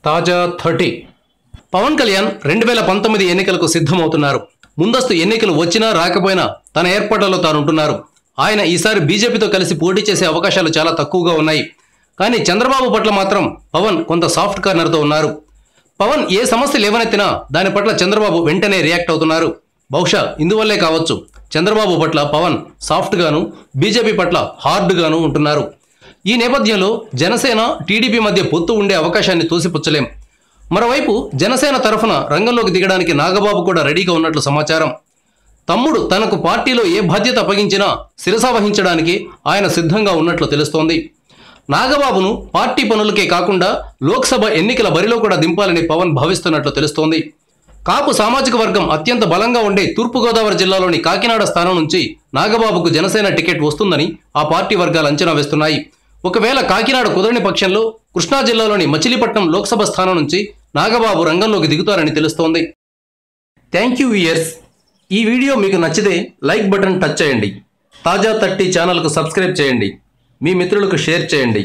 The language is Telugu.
తాజా 30 పవన్ కళ్యాణ్ 2019 ఎన్నికలకు సిద్ధమవుతున్నారు. ముందస్తు ఎన్నికలు వచ్చినా రాకపోయినా తన ఏర్పాట్లలో తానుంటున్నారు. ఆయన ఈసారి బీజేపీతో కలిసి పోటీ చేసే అవకాశాలు చాలా తక్కువగా ఉన్నాయి. కానీ చంద్రబాబు పట్ల మాత్రం పవన్ కొంత సాఫ్ట్ కార్నర్తో ఉన్నారు. పవన్ ఏ సమస్య లేవనెత్తినా దాని పట్ల చంద్రబాబు వెంటనే రియాక్ట్ అవుతున్నారు. బహుశా ఇందువల్లే కావచ్చు చంద్రబాబు పట్ల పవన్ సాఫ్ట్గాను, బీజేపీ పట్ల హార్డ్గాను ఉంటున్నారు. ఈ నేపథ్యంలో జనసేన టీడీపీ మధ్య పొత్తు ఉండే అవకాశాన్ని తోసిపుచ్చలేం. మరోవైపు జనసేన తరఫున రంగంలోకి దిగడానికి నాగబాబు కూడా రెడీగా ఉన్నట్లు సమాచారం. తమ్ముడు తనకు పార్టీలో ఏ బాధ్యత అప్పగించినా శిరసావహించడానికి ఆయన సిద్ధంగా ఉన్నట్లు తెలుస్తోంది. నాగబాబును పార్టీ పనులకే కాకుండా లోక్సభ ఎన్నికల బరిలో కూడా దింపాలని పవన్ భావిస్తున్నట్లు తెలుస్తోంది. కాపు సామాజిక వర్గం అత్యంత బలంగా ఉండే తూర్పుగోదావరి జిల్లాలోని కాకినాడ స్థానం నుంచి నాగబాబుకు జనసేన టికెట్ వస్తుందని ఆ పార్టీ వర్గాలు అంచనా వేస్తున్నాయి. ఒకవేళ కాకినాడ కుదరని పక్షంలో కృష్ణా జిల్లాలోని మచిలీపట్నం లోక్సభ స్థానం నుంచి నాగబాబు రంగంలోకి దిగుతారని తెలుస్తోంది. Thank you viewers. ఈ వీడియో మీకు నచ్చితే లైక్ బటన్ టచ్ చేయండి. తాజా 30 ఛానల్కు సబ్స్క్రైబ్ చేయండి. మీ మిత్రులకు షేర్ చేయండి.